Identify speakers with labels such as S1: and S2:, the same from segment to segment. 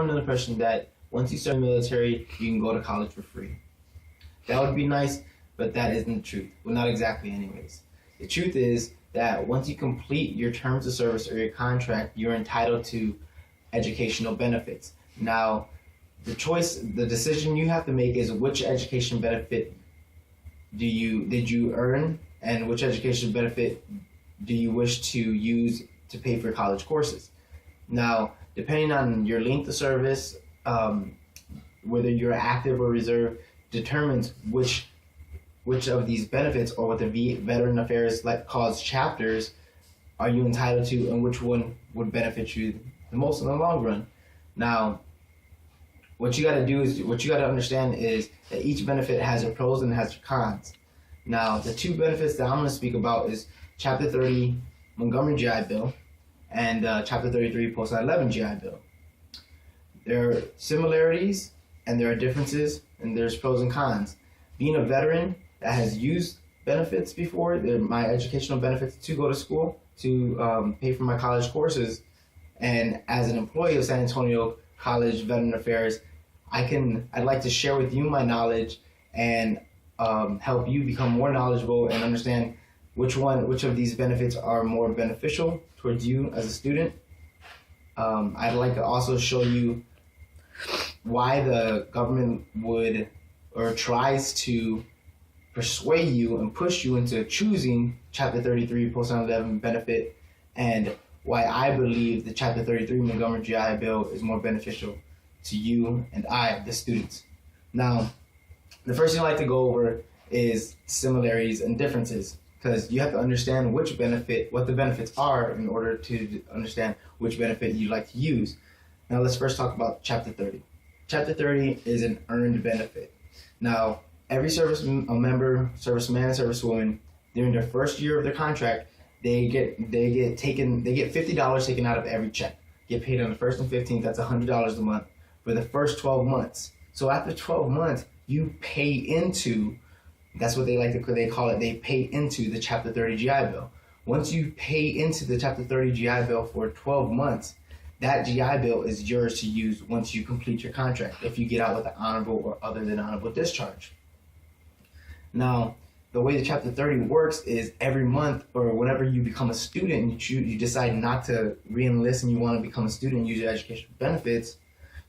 S1: under the impression that once you serve in the military, you can go to college for free. That would be nice, but that isn't the truth. Well, not exactly anyways. The truth is that once you complete your terms of service or your contract, you're entitled to educational benefits. Now, the decision you have to make is which education benefit did you earn, and which education benefit do you wish to use to pay for college courses. Now, depending on your length of service, whether you're active or reserve, determines which of these benefits, or what the Veteran Affairs calls chapters, are you entitled to, and which one would benefit you the most in the long run. Now, what you got to understand is that each benefit has their pros and has their cons. Now, the two benefits that I'm going to speak about is Chapter 30 Montgomery GI Bill and Chapter 33 Post 9/11 GI Bill. There are similarities and there are differences, and there's pros and cons. Being a veteran that has used benefits before, my educational benefits to go to school, to pay for my college courses, and as an employee of San Antonio College Veteran Affairs, I'd like to share with you my knowledge and help you become more knowledgeable and understand which of these benefits are more beneficial towards you as a student. I'd like to also show you why the government would or tries to persuade you and push you into choosing Chapter 33 Post 9/11 benefit, and why I believe the Chapter 33 Montgomery GI Bill is more beneficial to you and the students. Now, the first thing I'd like to go over is similarities and differences, because you have to understand what the benefits are in order to understand which benefit you'd like to use. Now, let's first talk about Chapter 30. Chapter 30 is an earned benefit. Now, every serviceman, servicewoman, during their first year of their contract, they get $50 taken out of every check. Get paid on the 1st and 15th. That's $100 a month for the first 12 months. So after 12 months, you pay into. That's what they call it. They pay into the Chapter 30 GI Bill. Once you pay into the Chapter 30 GI Bill for 12 months, that GI Bill is yours to use once you complete your contract, if you get out with an honorable or other than honorable discharge. Now, the way the Chapter 30 works is every month, or whenever you become a student, you decide not to re-enlist and you want to become a student and use your educational benefits,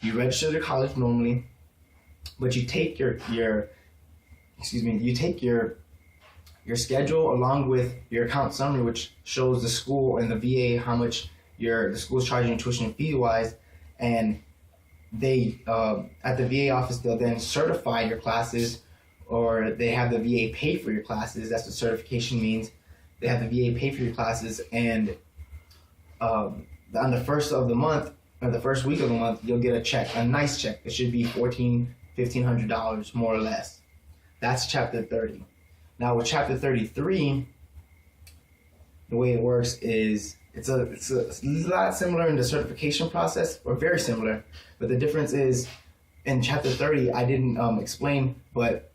S1: you register to college normally, but you take your schedule along with your account summary, which shows the school and the VA how much the school is charging tuition fee wise, and they at the VA office they'll then certify your classes, or they have the VA pay for your classes. That's what certification means. They have the VA pay for your classes, and on the first of the month, or the first week of the month, you'll get a check, a nice check. It should be $1,500 more or less. That's Chapter 30. Now with Chapter 33, the way it works is it's a lot similar in the certification process, or very similar, but the difference is in Chapter 30 I didn't explain, but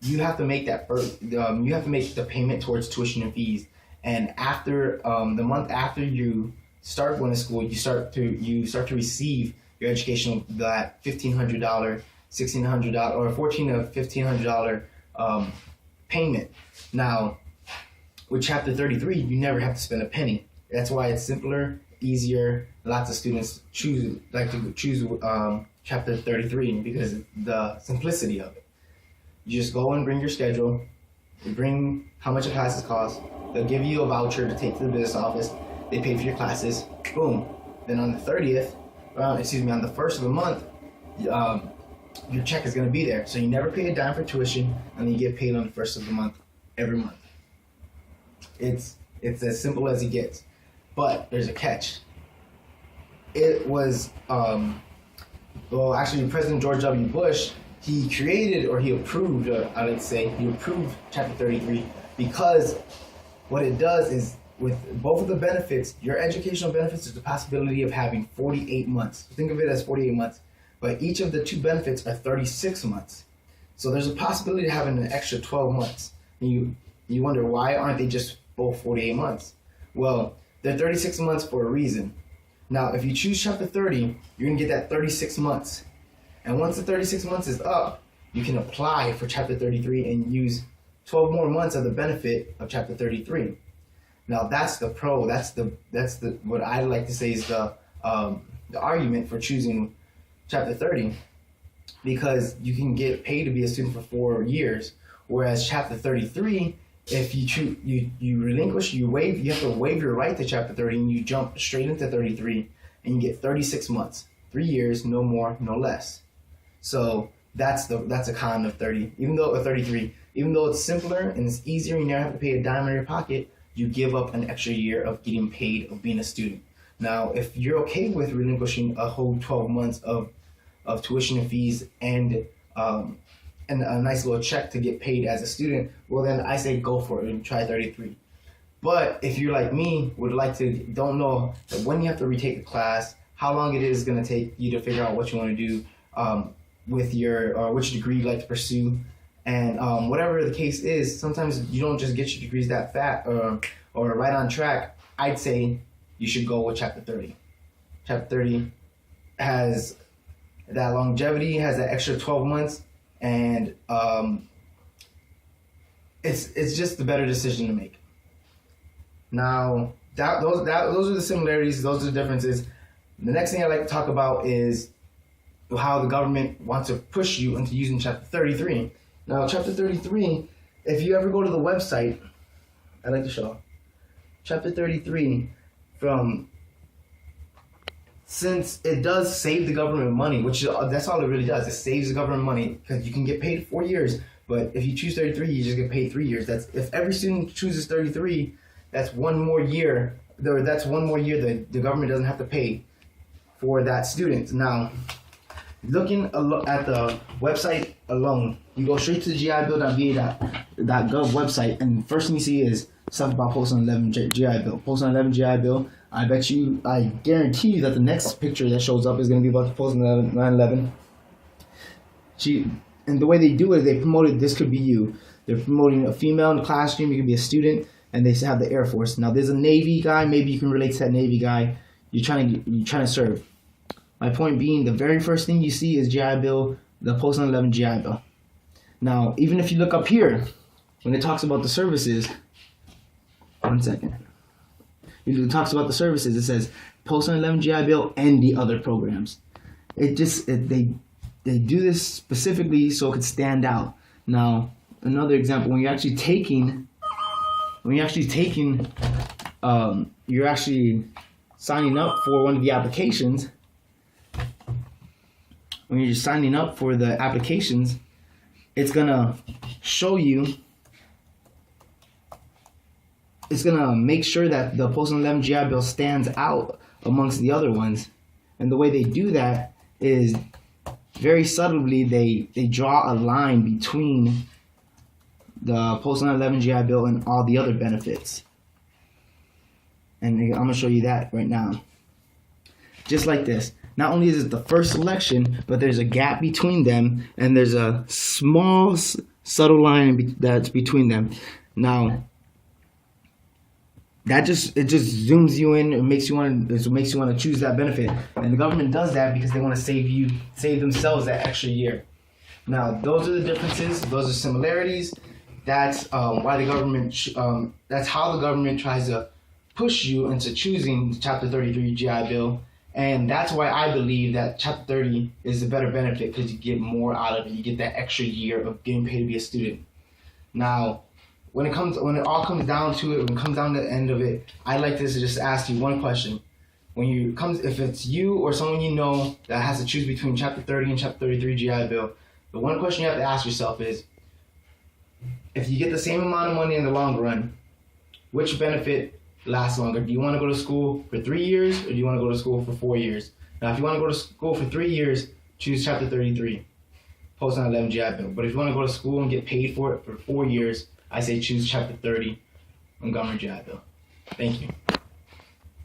S1: you have to make you have to make the payment towards tuition and fees, and after the month after you start going to school, you start to receive your educational, that $1,500, $1,600, or $1,400 to $1,500 payment. Now, with Chapter 33, you never have to spend a penny. That's why it's simpler, easier. Lots of students like to choose Chapter 33 because of the simplicity of it. You just go and bring your schedule, you bring how much your classes cost. They'll give you a voucher to take to the business office. They pay for your classes. Boom. Then on the 30th, on the 1st of the month, your check is going to be there. So you never pay a dime for tuition, and you get paid on the 1st of the month every month. It's as simple as it gets. But there's a catch. It was, President George W. Bush, he approved Chapter 33 because what it does is, with both of the benefits, your educational benefits is the possibility of having 48 months. Think of it as 48 months. But each of the two benefits are 36 months. So there's a possibility of having an extra 12 months. And you wonder, why aren't they just both 48 months? Well, they're 36 months for a reason. Now, if you choose Chapter 30, you're going to get that 36 months. And once the 36 months is up, you can apply for Chapter 33 and use 12 more months of the benefit of Chapter 33. Now, that's the pro. That's the what I like to say is the argument for choosing Chapter 30, because you can get paid to be a student for 4 years, whereas Chapter 33, if you choose, you relinquish, you have to waive your right to Chapter 30, and you jump straight into 33, and you get 36 months, 3 years, no more, no less. So that's a con of 30. Even though 33, even though it's simpler and it's easier, you never have to pay a dime in your pocket, you give up an extra year of getting paid of being a student. Now, if you're okay with relinquishing a whole 12 months of tuition and fees and a nice little check to get paid as a student, well then I say go for it and try 33. But if you're like me, don't know when you have to retake the class, how long it is going to take you to figure out what you want to do with your which degree you like to pursue, and whatever the case is, sometimes you don't just get your degrees that fast or right on track. I'd say you should go with Chapter 30. Chapter 30 has that longevity, has that extra 12 months, and it's just the better decision to make. Now, those are the similarities, those are the differences. The next thing I'd like to talk about is how the government wants to push you into using Chapter 33. Now, Chapter 33, if you ever go to the website, I'd like to show Chapter 33 since it does save the government money, which that's all it really does. It saves the government money because you can get paid 4 years, but if you choose 33, you just get paid 3 years. That's if every student chooses 33, that's one more year. That's one more year that the government doesn't have to pay for that student. Now, looking at the website alone, you go straight to the gibill.va.gov website, and first thing you see is stuff about Post 11 GI Bill. Post 11 GI Bill. I guarantee you that the next picture that shows up is going to be about the Post 9/11. And the way they do it, they promoted this could be you. They're promoting a female in the classroom. You can be a student, and they have the Air Force. Now, there's a Navy guy. Maybe you can relate to that Navy guy. You're trying to serve. My point being, the very first thing you see is GI Bill, the Post 11 GI Bill. Now, even if you look up here, when it talks about the services, one second. It talks about the services. It says Post 11 GI Bill and the other programs. They do this specifically so it could stand out. Now, another example: when you're actually signing up for one of the applications. When you're signing up for the applications, it's gonna show you. It's gonna make sure that the Post 11 GI Bill stands out amongst the other ones, and the way they do that is very subtly. They draw a line between the Post 11 GI Bill and all the other benefits, and I'm gonna show you that right now. Just like this. Not only is it the first selection, but there's a gap between them, and there's a small, subtle line that's between them. Now, it just zooms you in. It makes you want to choose that benefit, and the government does that because they want to save themselves that extra year. Now, those are the differences. Those are similarities. That's why the government. That's how the government tries to push you into choosing Chapter 33 GI Bill. And that's why I believe that Chapter 30 is a better benefit, because you get more out of it. You get that extra year of getting paid to be a student. Now, when it all comes down to it, when it comes down to the end of it, I'd like to just ask you one question. If it's you or someone you know that has to choose between Chapter 30 and Chapter 33 GI Bill, the one question you have to ask yourself is, if you get the same amount of money in the long run, which benefit lasts longer? Do you want to go to school for 3 years, or do you want to go to school for 4 years? Now, if you want to go to school for 3 years, choose Chapter 33, Post 11 GI Bill. But if you want to go to school and get paid for it for 4 years, I say choose Chapter 30, Montgomery GI Bill. Thank you.